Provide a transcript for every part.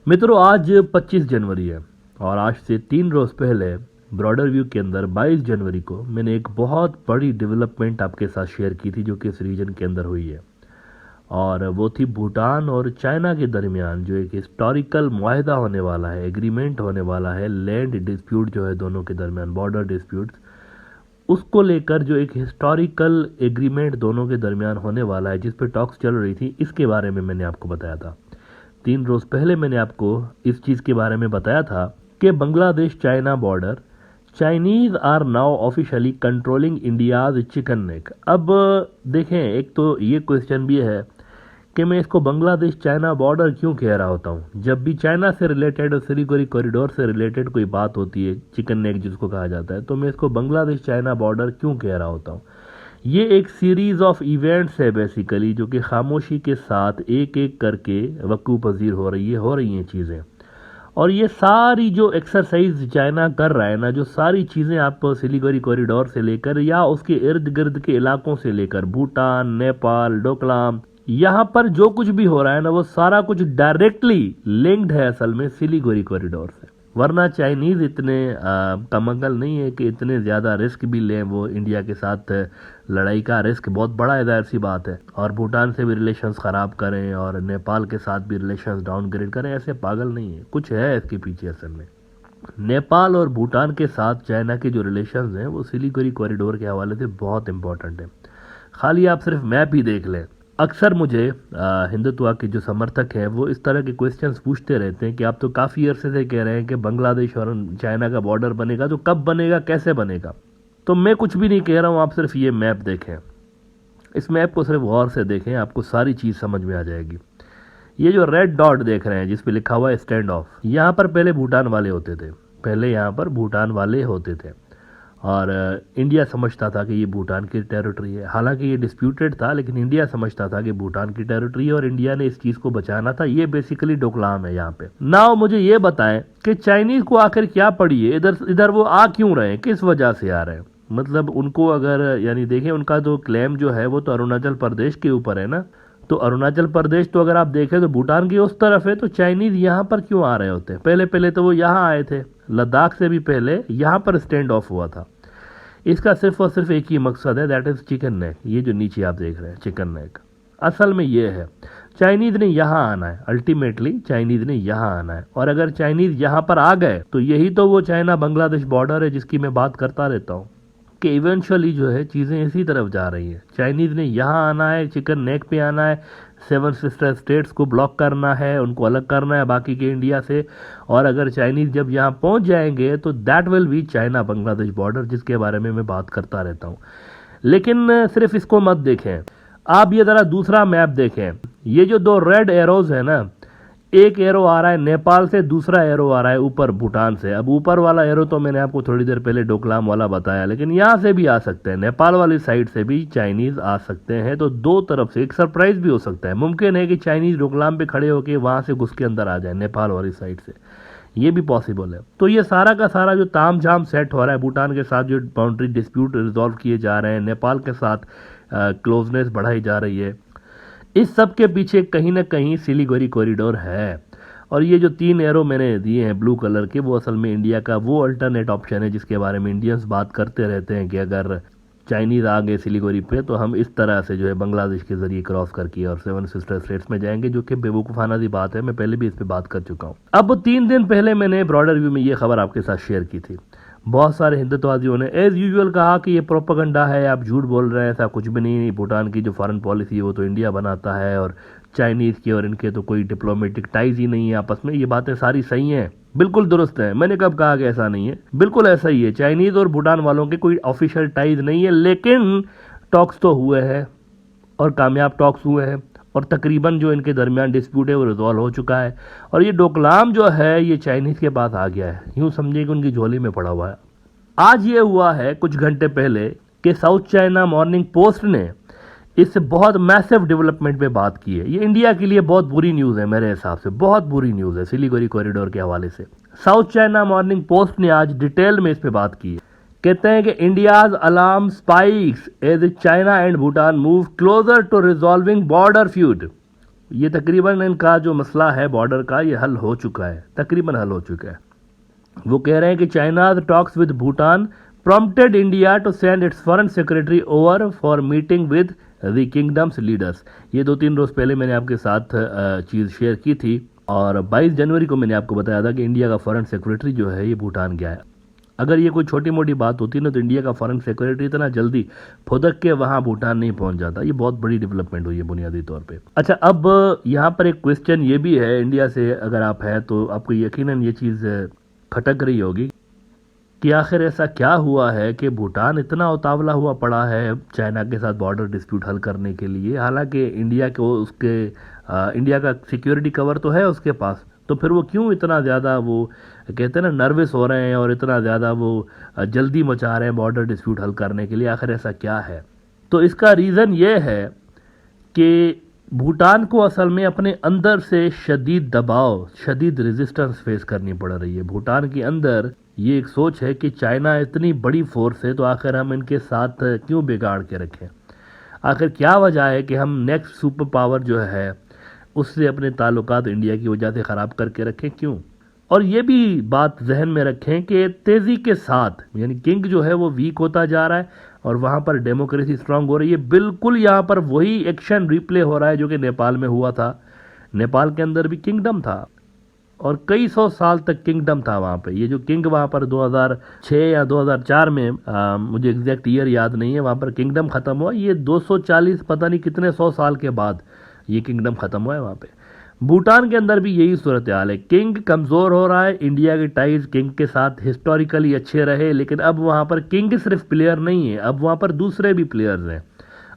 मित्रों, आज 25 जनवरी है और आज से 3 रोज पहले ब्रॉडर व्यू के अंदर 22 जनवरी को मैंने एक बहुत बड़ी डेवलपमेंट आपके साथ शेयर की थी जो कि इस रीजन के अंदर हुई है। और वो थी भूटान और चाइना के दरमियान जो एक हिस्टोरिकल मुआहदा होने वाला है, एग्रीमेंट होने वाला है, लैंड डिस्प्यूट जो है दोनों के दरमियान, बॉर्डर डिस्प्यूट्स, उसको लेकर जो एक हिस्टोरिकल एग्रीमेंट दोनों के दरमियान होने वाला है जिस पे टॉक्स चल रही थी, इसके बारे में मैंने आपको बताया था। 3 रोज पहले मैंने आपको इस चीज़ के बारे में बताया था कि Bangladesh China border, Chinese are now officially controlling India's chicken neck. अब देखें, एक तो ये क्वेश्चन भी है कि मैं इसको बांग्लादेश चाइना बॉर्डर क्यों कह रहा होता हूँ। जब भी चाइना से रिलेटेड और सिलीगुड़ी कॉरिडोर से रिलेटेड कोई बात होती है, चिकन नेक जिसको कहा जाता है, तो मैं इसको बांग्लादेश चाइना बॉर्डर क्यों कह रहा होता हूँ। ये एक सीरीज ऑफ इवेंट्स है बेसिकली, जो कि खामोशी के साथ एक एक करके वकू पजीर हो रही हैं चीज़ें। और ये सारी जो एक्सरसाइज चाइना कर रहा है ना, जो सारी चीज़ें आप सिलीगुड़ी कॉरिडोर से लेकर या उसके इर्द गिर्द के इलाकों से लेकर भूटान, नेपाल, डोकलाम, यहाँ पर जो कुछ भी हो रहा है ना, वो सारा कुछ डायरेक्टली लिंक्ड है असल में सिलीगुड़ी कॉरिडोर से। वरना चाइनीज इतने कमंगल नहीं है कि इतने ज़्यादा रिस्क भी लें। वो इंडिया के साथ लड़ाई का रिस्क बहुत बड़ा है, जाहिर सी बात है, और भूटान से भी रिलेशंस ख़राब करें और नेपाल के साथ भी रिलेशंस डाउनग्रेड करें, ऐसे पागल नहीं है, कुछ है इसके पीछे असल में। नेपाल और भूटान के साथ चाइना के जो रिलेशंस हैं वो सिलीगुड़ी कॉरिडोर के हवाले से बहुत इंपॉर्टेंट है। खाली आप सिर्फ मैप ही देख लें। अक्सर मुझे हिंदुत्व के जो समर्थक हैं वो इस तरह के क्वेश्चंस पूछते रहते हैं कि आप तो काफ़ी अरसे से कह रहे हैं कि बांग्लादेश और चाइना का बॉर्डर बनेगा, तो कब बनेगा, कैसे बनेगा। तो मैं कुछ भी नहीं कह रहा हूँ, आप सिर्फ ये मैप देखें। इस मैप को सिर्फ गौर से देखें, आपको सारी चीज़ समझ में आ जाएगी। ये जो रेड डॉट देख रहे हैं जिस पे लिखा हुआ है स्टैंड ऑफ, यहाँ पर पहले भूटान वाले होते थे, पहले यहाँ पर भूटान वाले होते थे और इंडिया समझता था कि ये भूटान की टेरिटरी है। हालांकि ये डिस्प्यूटेड था, लेकिन इंडिया समझता था कि भूटान की टेरिटरी है और इंडिया ने इस चीज़ को बचाना था। ये बेसिकली डोकलाम है यहाँ पे। नाउ मुझे ये बताएं कि चाइनीज को आखिर क्या पड़ी है, इधर इधर वो आ क्यों रहे हैं, किस वजह से आ रहे हैं। मतलब उनको अगर यानी देखें, उनका जो क्लेम जो है वो तो अरुणाचल प्रदेश के ऊपर है ना। तो अरुणाचल प्रदेश तो अगर आप देखें तो भूटान की उस तरफ है, तो चाइनीज यहाँ पर क्यों आ रहे होते हैं। पहले पहले तो वो यहाँ आए थे, लद्दाख से भी पहले यहाँ पर स्टैंड ऑफ हुआ था। इसका सिर्फ और सिर्फ एक ही मकसद है, दैट इज चिकन नेक। ये जो नीचे आप देख रहे हैं चिकन नेक, असल में ये है चाइनीज ने यहाँ आना है। अल्टीमेटली चाइनीज ने यहाँ आना है, और अगर चाइनीज यहाँ पर आ गए तो यही तो वो चाइना बांग्लादेश बॉर्डर है जिसकी मैं बात करता रहता हूँ कि इवेंचुअली जो है चीज़ें इसी तरफ जा रही हैं। चाइनीज़ ने यहाँ आना है, चिकन नेक पे आना है, 7 सिस्टर स्टेट्स को ब्लॉक करना है, उनको अलग करना है बाकी के इंडिया से। और अगर चाइनीज़ जब यहाँ पहुँच जाएंगे तो that will be China Bangladesh border, जिसके बारे में मैं बात करता रहता हूँ। लेकिन सिर्फ इसको मत देखें, आप ये ज़रा दूसरा मैप देखें। ये जो 2 रेड एरोज है ना, एक एरो आ रहा है नेपाल से, दूसरा एरो आ रहा है ऊपर भूटान से। अब ऊपर वाला एरो तो मैंने आपको थोड़ी देर पहले डोकलाम वाला बताया, लेकिन यहाँ से भी आ सकते हैं, नेपाल वाली साइड से भी चाइनीज आ सकते हैं। तो 2 तरफ से एक सरप्राइज भी हो सकता है। मुमकिन है कि चाइनीज डोकलाम पे खड़े होकर वहां से घुस के अंदर आ जाए नेपाल वाली साइड से, ये भी पॉसिबल है। तो ये सारा का सारा जो ताम झाम सेट हो रहा है, भूटान के साथ जो बाउंड्री डिस्प्यूट रिजॉल्व किए जा रहे हैं, नेपाल के साथ क्लोजनेस बढ़ाई जा रही है, इस सब के पीछे कहीं ना कहीं सिलीगुड़ी कॉरिडोर है। और ये जो 3 एरो मैंने दिए हैं ब्लू कलर के, वो असल में इंडिया का वो अल्टरनेट ऑप्शन है जिसके बारे में इंडियंस बात करते रहते हैं कि अगर चाइनीज आ गए सिलीगुड़ी पे तो हम इस तरह से जो है बांग्लादेश के जरिए क्रॉस करके और 7 सिस्टर स्टेट्स में जाएंगे, जो कि बेवकूफ़ाना सी बात है। मैं पहले भी इस पर बात कर चुका हूँ। अब 3 दिन पहले मैंने ब्रॉडर व्यू में ये खबर आपके साथ शेयर की थी। बहुत सारे हिंदुत्ववादियों ने एज यूजुअल कहा कि ये प्रोपेगेंडा है, आप झूठ बोल रहे हैं, ऐसा कुछ भी नहीं। भूटान की जो फॉरेन पॉलिसी है वो तो इंडिया बनाता है और चाइनीज़ की और इनके तो कोई डिप्लोमेटिक टाइज ही नहीं है आपस में। ये बातें सारी सही हैं, बिल्कुल दुरुस्त है। मैंने कब कहा कि ऐसा नहीं है, बिल्कुल ऐसा ही है। चाइनीज़ और भूटान वालों के कोई ऑफिशियल टाइज नहीं है, लेकिन टॉक्स तो हुए हैं और कामयाब टॉक्स हुए हैं, और तकरीबन जो इनके दरमियान डिस्प्यूट है वो रिजॉल्व हो चुका है। और ये डोकलाम जो है ये चाइनीज़ के पास आ गया है, यूँ समझिए कि उनकी झोली में पड़ा हुआ है। आज ये हुआ है कुछ घंटे पहले कि साउथ चाइना मॉर्निंग पोस्ट ने इससे बहुत मैसिव डेवलपमेंट पे बात की है। ये इंडिया के लिए बहुत बुरी न्यूज़ है, मेरे हिसाब से बहुत बुरी न्यूज़ है सिलीगुड़ी कॉरिडोर के हवाले से। साउथ चाइना मॉर्निंग पोस्ट ने आज डिटेल में इस पे बात की है। कहते हैं कि India's alarm spikes as China and Bhutan move closer to resolving border feud. ये तकरीबन इनका जो मसला है बॉर्डर का ये हल हो चुका है, तकरीबन हल हो चुका है। वो कह रहे हैं कि China talks with Bhutan prompted India to send its foreign secretary over for meeting with the kingdom's leaders। ये 2-3 रोज पहले मैंने आपके साथ चीज़ शेयर की थी और 22 जनवरी को मैंने आपको बताया था कि इंडिया का फॉरेन सेक्रेटरी जो है ये भूटान गया है। अगर ये कोई छोटी मोटी बात होती ना तो इंडिया का फॉरेन सेक्रेटरी इतना जल्दी फुदक के वहाँ भूटान नहीं पहुँच जाता। ये बहुत बड़ी डेवलपमेंट हुई है बुनियादी तौर पे। अच्छा, अब यहाँ पर एक क्वेश्चन ये भी है, इंडिया से अगर आप हैं तो आपको यकीनन ये चीज़ खटक रही होगी कि आखिर ऐसा क्या हुआ है कि भूटान इतना उतावला हुआ पड़ा है चाइना के साथ बॉर्डर डिस्प्यूट हल करने के लिए। हालांकि इंडिया का सिक्योरिटी कवर तो है उसके पास, तो फिर वो क्यों इतना ज़्यादा वो कहते हैं ना नर्वस हो रहे हैं और इतना ज़्यादा वो जल्दी मचा रहे हैं बॉर्डर डिस्प्यूट हल करने के लिए, आखिर ऐसा क्या है? तो इसका रीज़न ये है कि भूटान को असल में अपने अंदर से शदीद दबाव, शदीद रेजिस्टेंस फेस करनी पड़ रही है। भूटान के अंदर ये एक सोच है कि चाइना इतनी बड़ी फोर्स है तो आखिर हम इनके साथ क्यों बिगाड़ के रखें। आखिर क्या वजह है कि हम नेक्स्ट सुपर पावर जो है उससे अपने ताल्लुकात इंडिया की वजह से ख़राब करके रखें, क्यों? और ये भी बात जहन में रखें कि तेज़ी के साथ यानी किंग जो है वो वीक होता जा रहा है और वहाँ पर डेमोक्रेसी स्ट्रांग हो रही है। बिल्कुल यहाँ पर वही एक्शन रिप्ले हो रहा है जो कि नेपाल में हुआ था। नेपाल के अंदर भी किंगडम था और कई सौ साल तक किंगडम था वहाँ पे। ये जो किंग वहाँ पर 2006 या 2004 में मुझे एग्जैक्ट ईयर याद नहीं है, वहाँ पर किंगडम ख़त्म हुआ। ये 240 पता नहीं कितने 100 साल के बाद ये किंगडम ख़त्म हुआ है वहाँ पे। भूटान के अंदर भी यही सूरत हाल है, किंग कमज़ोर हो रहा है। इंडिया के टाइज किंग के साथ हिस्टोरिकली अच्छे रहे, लेकिन अब वहाँ पर किंग सिर्फ प्लेयर नहीं है, अब वहाँ पर दूसरे भी प्लेयर्स हैं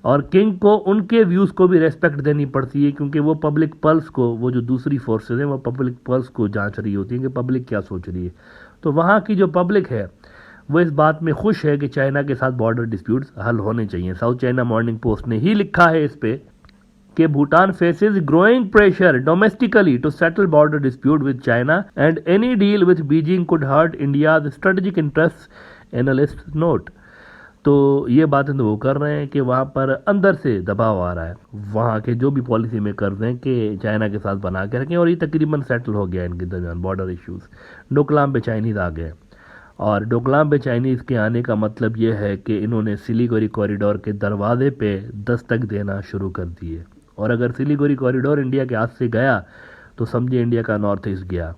और किंग को उनके व्यूज़ को भी रेस्पेक्ट देनी पड़ती है क्योंकि वो पब्लिक पल्स को, वो जो दूसरी फोर्सेज हैं वो पब्लिक पल्स को जांच रही होती है कि पब्लिक क्या सोच रही है। तो वहाँ की जो पब्लिक है वो इस बात में खुश है कि चाइना के साथ बॉर्डर डिस्प्यूट्स हल होने चाहिए। साउथ चाइना मॉर्निंग पोस्ट ने ही लिखा है इस पे कि Bhutan faces growing pressure domestically to settle border dispute with China and any deal with Beijing could hurt India's strategic interest, analyst note. तो ये बातें तो वो कर रहे हैं कि वहाँ पर अंदर से दबाव आ रहा है, वहाँ के जो भी पॉलिसी मेकर्स हैं कि चाइना के साथ बना के रखें और ये तकरीबन सेटल हो गया इनके दरमियान बॉर्डर इश्यूज़। डोकलाम पे चाइनीज़ आ गए और डोकलाम पे चाइनीज़ के आने का मतलब ये है कि इन्होंने सिलीगुड़ी कॉरिडोर के दरवाजे पे दस्तक देना शुरू कर दिए और अगर सिलीगुड़ी कॉरिडोर इंडिया के हाथ से गया तो समझिए इंडिया का नॉर्थ ईस्ट गया।